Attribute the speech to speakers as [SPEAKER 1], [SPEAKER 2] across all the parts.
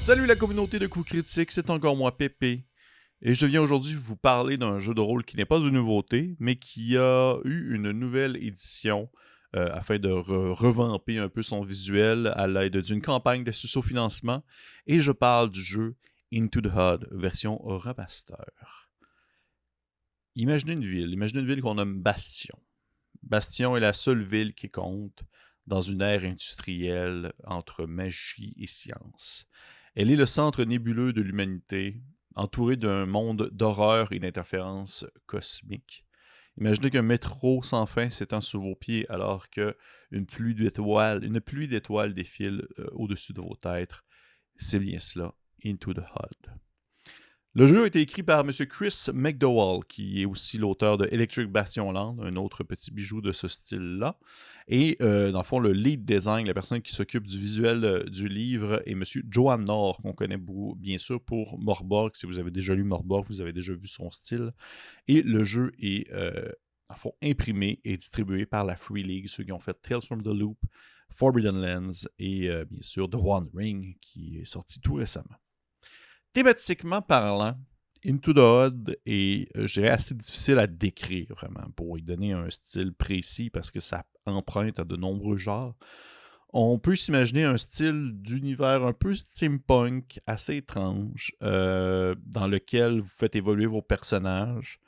[SPEAKER 1] Salut la communauté de coups critiques, c'est encore moi Pépé. Et je viens aujourd'hui vous parler d'un jeu de rôle qui n'est pas une nouveauté, mais qui a eu une nouvelle édition afin de revamper un peu son visuel à l'aide d'une campagne de sous-financement. Et je parle du jeu Into the Hood, version remaster. Imaginez une ville qu'on nomme Bastion. Bastion est la seule ville qui compte dans une ère industrielle entre magie et science. Elle est le centre nébuleux de l'humanité, entouré d'un monde d'horreur et d'interférences cosmiques. Imaginez qu'un métro sans fin s'étend sous vos pieds alors qu'une pluie d'étoiles défile au-dessus de vos têtes. C'est bien cela, Into the Hood. Le jeu a été écrit par M. Chris McDowell, qui est aussi l'auteur de Electric Bastion Land, un autre petit bijou de ce style-là. Et dans le fond, le lead design, la personne qui s'occupe du visuel du livre, est M. Johan Nord, qu'on connaît bien sûr pour Morborg. Si vous avez déjà lu Morborg, vous avez déjà vu son style. Et le jeu est en fond, imprimé et distribué par la Free League, ceux qui ont fait Tales from the Loop, Forbidden Lands et bien sûr The One Ring, qui est sorti tout récemment. Thématiquement parlant, Into the Hood est, je dirais, assez difficile à décrire, vraiment, pour y donner un style précis, parce que ça emprunte à de nombreux genres. On peut s'imaginer un style d'univers un peu steampunk, assez étrange, dans lequel vous faites évoluer vos personnages.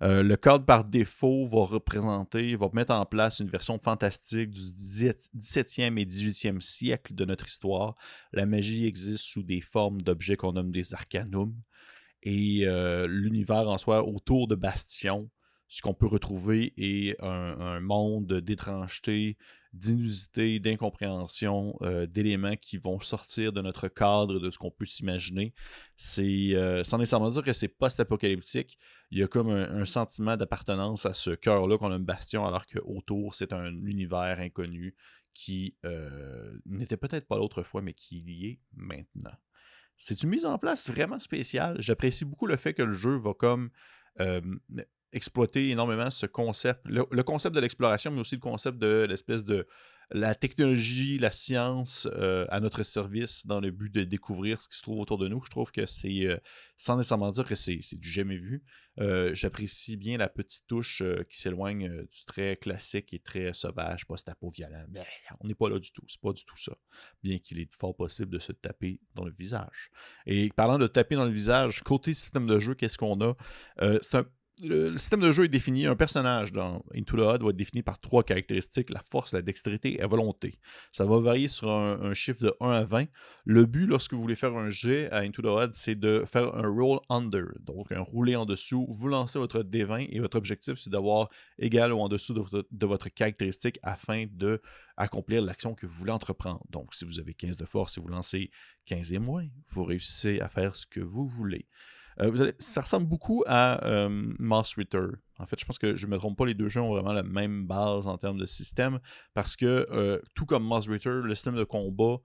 [SPEAKER 1] Le cadre par défaut va mettre en place une version fantastique du 17e et 18e siècle de notre histoire. La magie existe sous des formes d'objets qu'on nomme des arcanums. Et l'univers en soi autour de Bastion, ce qu'on peut retrouver est un monde d'étrangeté, d'inusité, d'incompréhension, d'éléments qui vont sortir de notre cadre, de ce qu'on peut s'imaginer. C'est sans nécessairement dire que c'est post-apocalyptique. Il y a comme un sentiment d'appartenance à ce cœur-là qu'on nomme Bastion, alors qu'autour, c'est un univers inconnu qui n'était peut-être pas l'autre fois, mais qui y est maintenant. C'est une mise en place vraiment spéciale. J'apprécie beaucoup le fait que le jeu va comme exploiter énormément ce concept, le concept de l'exploration, mais aussi le concept de l'espèce de la technologie, la science à notre service dans le but de découvrir ce qui se trouve autour de nous. Je trouve que c'est, sans nécessairement dire que c'est du jamais vu, j'apprécie bien la petite touche qui s'éloigne du très classique et très sauvage, post-apo violent. Mais on n'est pas là du tout, c'est pas du tout ça. Bien qu'il est fort possible de se taper dans le visage. Et parlant de taper dans le visage, côté système de jeu, qu'est-ce qu'on a? Le système de jeu est défini, un personnage dans Into the Hood va être défini par 3 caractéristiques, la force, la dextérité et la volonté. Ça va varier sur un chiffre de 1 à 20. Le but, lorsque vous voulez faire un jet à Into the Hood, c'est de faire un roll under, donc un roulé en dessous. Vous lancez votre D20 et votre objectif, c'est d'avoir égal ou en dessous de votre caractéristique afin de accomplir l'action que vous voulez entreprendre. Donc, si vous avez 15 de force et vous lancez 15 et moins, vous réussissez à faire ce que vous voulez. Ça ressemble beaucoup à Moss Ritter. En fait, je pense que je ne me trompe pas, les deux jeux ont vraiment la même base en termes de système, parce que tout comme Moss Ritter, le système de combat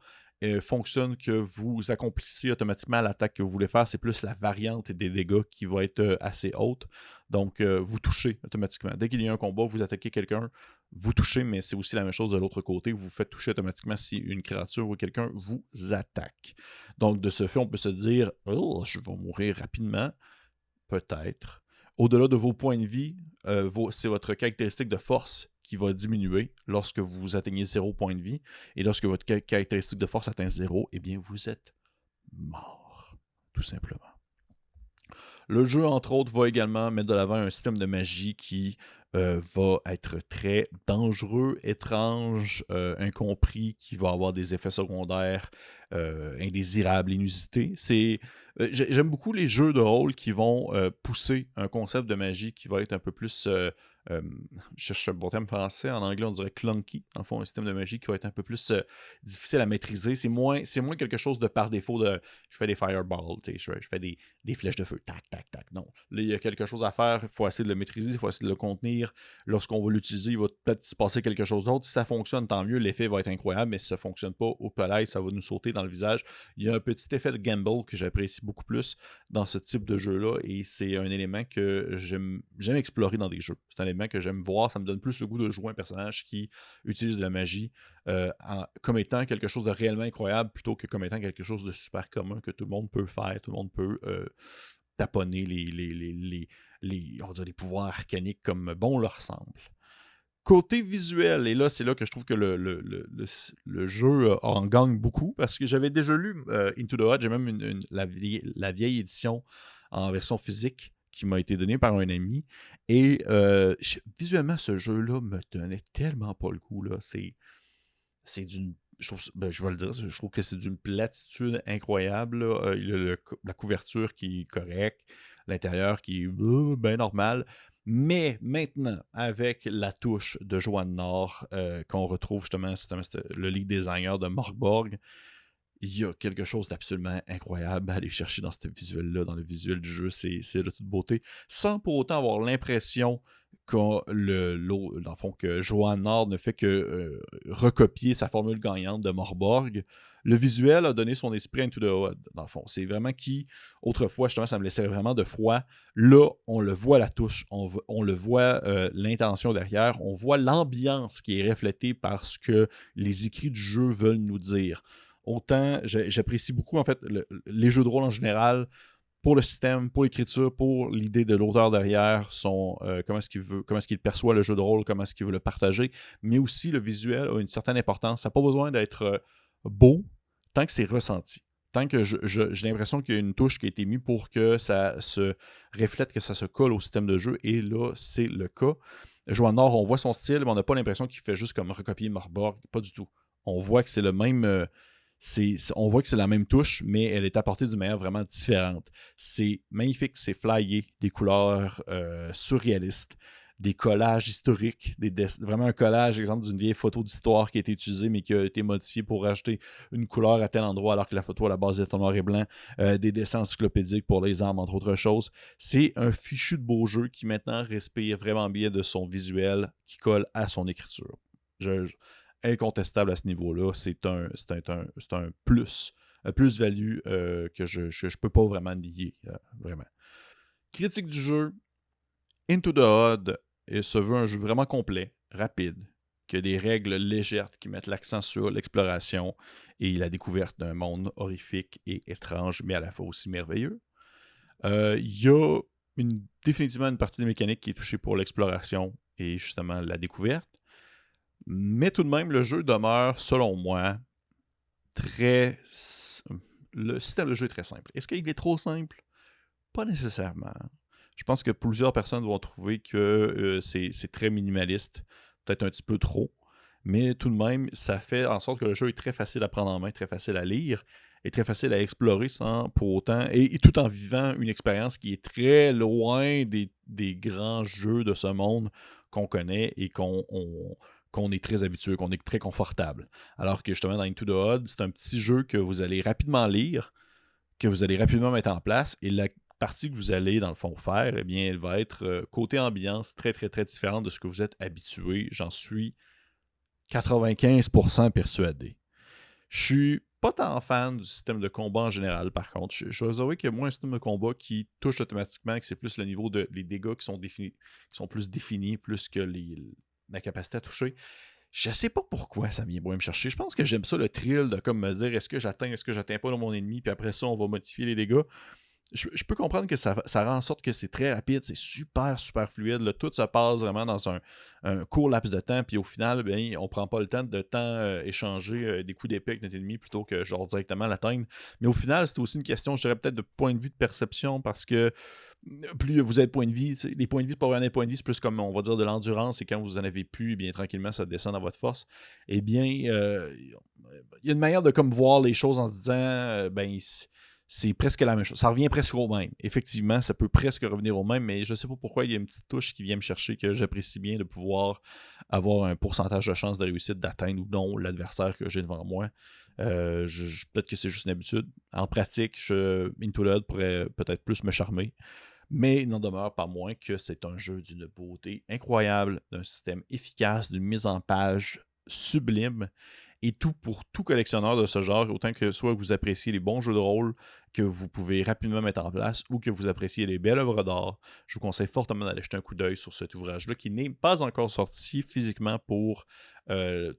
[SPEAKER 1] fonctionne que vous accomplissez automatiquement l'attaque que vous voulez faire. C'est plus la variante des dégâts qui va être assez haute. Donc, vous touchez automatiquement. Dès qu'il y a un combat, vous attaquez quelqu'un, vous touchez, mais c'est aussi la même chose de l'autre côté. Vous vous faites toucher automatiquement si une créature ou quelqu'un vous attaque. Donc, de ce fait, on peut se dire « Oh, je vais mourir rapidement. » Peut-être. Au-delà de vos points de vie, c'est votre caractéristique de force qui va diminuer lorsque vous atteignez 0 point de vie. Et lorsque votre caractéristique de force atteint 0, eh bien, vous êtes mort. Tout simplement. Le jeu, entre autres, va également mettre de l'avant un système de magie qui va être très dangereux, étrange, incompris, qui va avoir des effets secondaires indésirables, inusités. J'aime beaucoup les jeux de rôle qui vont pousser un concept de magie qui va être un peu plus... je cherche un bon terme français, en anglais on dirait clunky, dans le fond, un système de magie qui va être un peu plus difficile à maîtriser. C'est moins quelque chose de par défaut de je fais des fireballs, je fais des flèches de feu, tac, tac, tac. Non, là il y a quelque chose à faire, il faut essayer de le maîtriser, il faut essayer de le contenir. Lorsqu'on va l'utiliser, il va peut-être se passer quelque chose d'autre. Si ça fonctionne, tant mieux, l'effet va être incroyable, mais si ça ne fonctionne pas, au palais, ça va nous sauter dans le visage. Il y a un petit effet de gamble que j'apprécie beaucoup plus dans ce type de jeu-là et c'est un élément que j'aime explorer dans des jeux. C'est un élément que j'aime voir, ça me donne plus le goût de jouer un personnage qui utilise de la magie comme étant quelque chose de réellement incroyable plutôt que comme étant quelque chose de super commun que tout le monde peut faire, tout le monde peut taponner on va dire les pouvoirs arcaniques comme bon leur semble. Côté visuel, et là, c'est là que je trouve que le jeu en gagne beaucoup, parce que j'avais déjà lu Into the Odd, j'ai même la vieille édition en version physique qui m'a été donnée par un ami, et visuellement, ce jeu-là me donnait tellement pas le coup, là. C'est d'une... je vais le dire, je trouve que c'est d'une platitude incroyable, là. Il y a la couverture qui est correcte, l'intérieur qui est bien normal. Mais maintenant, avec la touche de Joanne Nord, qu'on retrouve justement le lead designer de Morkborg, il y a quelque chose d'absolument incroyable à aller chercher dans ce visuel-là, dans le visuel du jeu, c'est de toute beauté, sans pour autant avoir l'impression dans le fond, que Joanne Nord ne fait que recopier sa formule gagnante de Morkborg. Le visuel a donné son esprit à Into the Odd, dans le fond. C'est vraiment qui, autrefois, justement, ça me laissait vraiment de froid. Là, on le voit la touche, on le voit l'intention derrière, on voit l'ambiance qui est reflétée par ce que les écrits du jeu veulent nous dire. Autant, j'apprécie beaucoup, en fait, les jeux de rôle en général, pour le système, pour l'écriture, pour l'idée de l'auteur derrière, comment est-ce qu'il perçoit le jeu de rôle, comment est-ce qu'il veut le partager, mais aussi le visuel a une certaine importance. Ça n'a pas besoin d'être beau tant que c'est ressenti. Tant que j'ai l'impression qu'il y a une touche qui a été mise pour que ça se reflète, que ça se colle au système de jeu, et là, c'est le cas. Joanne Nord, on voit son style, mais on n'a pas l'impression qu'il fait juste comme recopier Morkborg, pas du tout. On voit que c'est le même... on voit que c'est la même touche, mais elle est apportée d'une manière vraiment différente. C'est magnifique, c'est flyé, des couleurs surréalistes, des collages historiques, vraiment un collage, exemple, d'une vieille photo d'histoire qui a été utilisée, mais qui a été modifiée pour rajouter une couleur à tel endroit, alors que la photo à la base est en noir et blanc, des dessins encyclopédiques pour les armes, entre autres choses. C'est un fichu de beau jeu qui maintenant respire vraiment bien de son visuel, qui colle à son écriture. Incontestable à ce niveau-là. C'est un plus-value que je peux pas vraiment nier. Vraiment. Critique du jeu. Into the Odd se veut un jeu vraiment complet, rapide, qui a des règles légères qui mettent l'accent sur l'exploration et la découverte d'un monde horrifique et étrange, mais à la fois aussi merveilleux. Il y a définitivement une partie des mécaniques qui est touchée pour l'exploration et justement la découverte. Mais tout de même, le jeu demeure, selon moi, le système de jeu est très simple. Est-ce qu'il est trop simple? Pas nécessairement. Je pense que plusieurs personnes vont trouver que c'est très minimaliste, peut-être un petit peu trop, mais tout de même, ça fait en sorte que le jeu est très facile à prendre en main, très facile à lire, et très facile à explorer sans pour autant, et tout en vivant une expérience qui est très loin des grands jeux de ce monde qu'on connaît et qu'on est très habitué, qu'on est très confortable. Alors que justement, dans Into the Odd, c'est un petit jeu que vous allez rapidement lire, que vous allez rapidement mettre en place, et la partie que vous allez, dans le fond, faire, eh bien, elle va être côté ambiance très, très, très différente de ce que vous êtes habitué. J'en suis 95% persuadé. Je suis pas tant fan du système de combat en général, par contre. Je vous avouer que moi, un système de combat qui touche automatiquement, que c'est plus le niveau des dégâts qui sont plus définis, plus que la capacité à toucher. Je sais pas pourquoi ça vient me chercher. Je pense que j'aime ça, le thrill de comme me dire est-ce que j'atteins pas mon ennemi, puis après ça, on va modifier les dégâts. Je peux comprendre que ça rend en sorte que c'est très rapide, c'est super, super fluide. Là, tout se passe vraiment dans un court laps de temps, puis au final, ben, on prend pas le temps de échanger des coups d'épée avec notre ennemi plutôt que genre directement l'atteindre. Mais au final, c'est aussi une question, je dirais peut-être de point de vue de perception, parce que plus vous avez de points de vie, les points de vie, pour avoir un point de vie, c'est plus comme, on va dire, de l'endurance, et quand vous en avez plus, eh bien tranquillement, ça descend dans votre force. Eh bien, il y a une manière de comme voir les choses en se disant, ben, c'est presque la même chose. Ça revient presque au même. Effectivement, ça peut presque revenir au même, mais je ne sais pas pourquoi il y a une petite touche qui vient me chercher que j'apprécie bien de pouvoir avoir un pourcentage de chance de réussite d'atteindre ou non l'adversaire que j'ai devant moi. Peut-être que c'est juste une habitude. En pratique, Into the Odd pourrait peut-être plus me charmer, mais il n'en demeure pas moins que c'est un jeu d'une beauté incroyable, d'un système efficace, d'une mise en page sublime, et tout pour tout collectionneur de ce genre, autant que soit vous appréciez les bons jeux de rôle que vous pouvez rapidement mettre en place ou que vous appréciez les belles œuvres d'art. Je vous conseille fortement d'aller jeter un coup d'œil sur cet ouvrage-là qui n'est pas encore sorti physiquement pour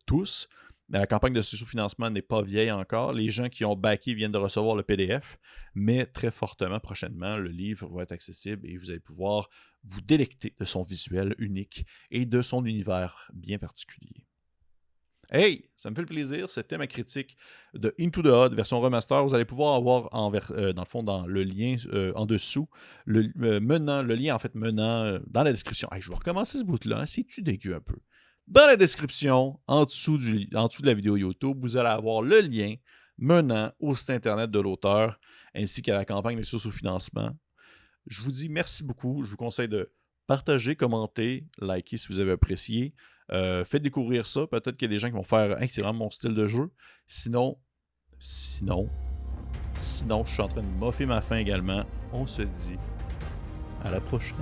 [SPEAKER 1] tous. Mais la campagne de sous-financement n'est pas vieille encore. Les gens qui ont backé viennent de recevoir le PDF, mais très fortement, prochainement, le livre va être accessible et vous allez pouvoir vous délecter de son visuel unique et de son univers bien particulier. Hey, ça me fait le plaisir. C'était ma critique de Into the Odd version remaster. Vous allez pouvoir avoir dans le fond, dans le lien en dessous, le lien en fait menant dans la description. Hey, je vais recommencer ce bout-là. Hein. C'est-tu dégueu un peu? Dans la description, en dessous de la vidéo YouTube, vous allez avoir le lien menant au site internet de l'auteur ainsi qu'à la campagne de sous-financement. Je vous dis merci beaucoup. Je vous conseille de partager, commenter, liker si vous avez apprécié. Faites découvrir ça. Peut-être qu'il y a des gens qui vont faire hey, c'est vraiment mon style de jeu. Sinon, je suis en train de moffer ma faim également. On se dit à la prochaine.